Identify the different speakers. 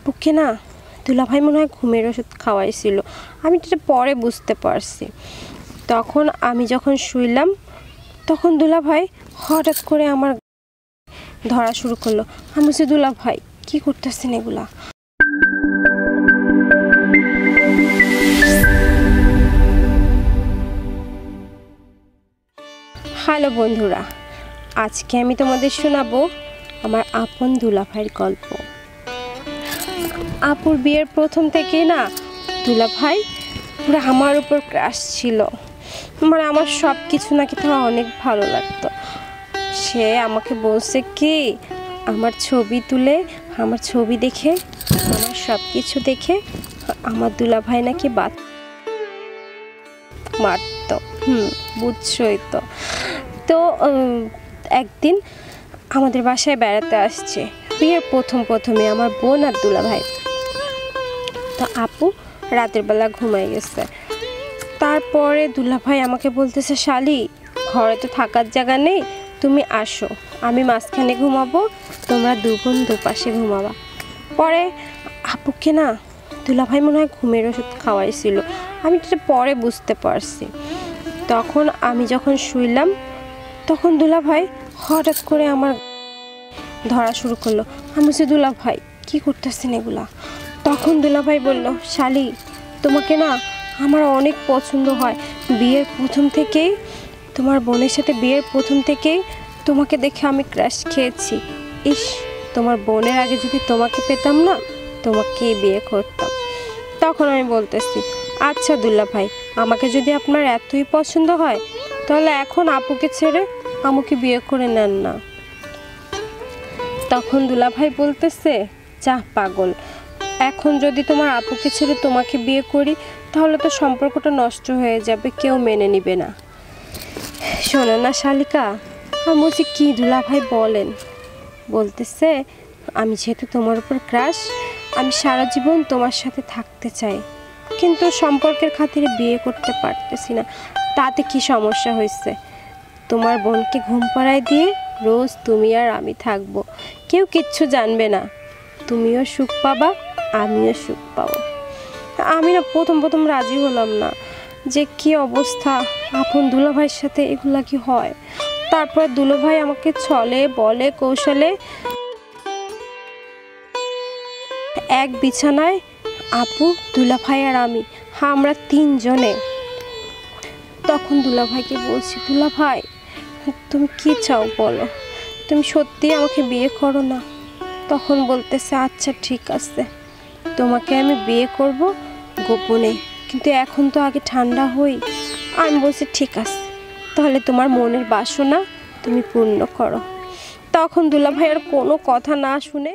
Speaker 1: আপুকে না দুলাভাই মনে হয় ঘুমের ওষুধ খাওয়াইছিল। আমি এটা পরে বুঝতে পারছি। তখন আমি যখন শুইলাম তখন দুলাভাই হঠাৎ করে আমার ধরা শুরু করলো। আমি বলছি, দুলাভাই কি করতেছেন এগুলা? হ্যালো বন্ধুরা, আজকে আমি তোমাদের শোনাবো আমার আপন দুলাভাইয়ের গল্প। আপুর বিয়ের প্রথম থেকেই না দুলাভাই পুরো আমার উপর ক্রাশ ছিল। মানে আমার সব কিছু নাকি তার অনেক ভালো লাগতো। সে আমাকে বলছে কি, আমার ছবি তুলে, আমার ছবি দেখে, আমার সব কিছু দেখে আমার দুলাভাই নাকি মারতো। বুঝছই তো। তো একদিন আমাদের বাসায় বেড়াতে আসছে বিয়ের প্রথমে আমার বোন আর দুলাভাই। তো আপু রাতের বেলা ঘুমাই গেছে। তারপরে দুলাভাই আমাকে বলতেছে, শালি ঘরে তো থাকার জায়গা নেই, তুমি আসো, আমি মাঝখানে ঘুমাবো, তোমরা দু বোন দুপাশে ঘুমাবা। পরে আপুকে না দুলাভাই মনে হয় ঘুমের ওষুধ খাওয়াইছিল। আমি এটা পরে বুঝতে পারছি। তখন আমি যখন শুইলাম তখন দুলাভাই হঠাৎ করে আমার ধরা শুরু করলো। আমি বলছি, দুলাভাই কি করতেছেন এগুলা? তখন দুলাভাই বলল, শালি তোমাকে না আমার অনেক পছন্দ হয়। বিয়ের প্রথম থেকেই, তোমার বোনের সাথে বিয়ের প্রথম থেকেই তোমাকে দেখে আমি ক্রাশ খেয়েছি। ইস, তোমার বোনের আগে যদি তোমাকে পেতাম না, তোমাকেই বিয়ে করতাম। তখন আমি বলতেছি, আচ্ছা দুলাভাই, আমাকে যদি আপনার এতই পছন্দ হয় তাহলে এখন আপুকে ছেড়ে আমাকে বিয়ে করে নেন না। তখন দুলাভাই বলতেছে, যা পাগল, এখন যদি তোমার আপুকে ছেড়ে তোমাকে বিয়ে করি তাহলে তো সম্পর্কটা নষ্ট হয়ে যাবে, কেউ মেনে নিবে না। শোনো না শালিকা, আমি বলছি, কি দুলাভাই বলেন? বলতেছে, আমি যেহেতু তোমার উপর ক্রাশ, আমি সারা জীবন তোমার সাথে থাকতে চাই, কিন্তু সম্পর্কের খাতিরে বিয়ে করতে পারতেছি না। তাতে কি সমস্যা হয়েছে? তোমার বোনকে ঘুম পাড়ায় দিয়ে রোজ তুমি আর আমি থাকবো, কেউ কিচ্ছু জানবে না, তুমিও সুখ পাবা, আমিও সুখ পাবো। আমি না প্রথম রাজি হলাম না, যে কি অবস্থা, আপন দুলাভাইয়ের সাথে এগুলা কি হয়? তারপর দুলাভাই আমাকে ছলে বলে কৌশলে এক বিছানায় আপু, দুলাভাই আর আমি, আমরা তিনজনে। তখন দুলাভাইকে বলছি, দুলাভাই তুমি কি চাও বলো, তুমি সত্যি আমাকে বিয়ে করো না? তখন বলতেছে, আচ্ছা ঠিক আছে, তোমাকে আমি বিয়ে করব গোপনে, কিন্তু এখন তো আগে ঠান্ডা হই। আমি বলছি, ঠিক আছে, তাহলে তোমার মনের বাসনা তুমি পূর্ণ করো। তখন দুলাভাই আর কোনো কথা না শুনে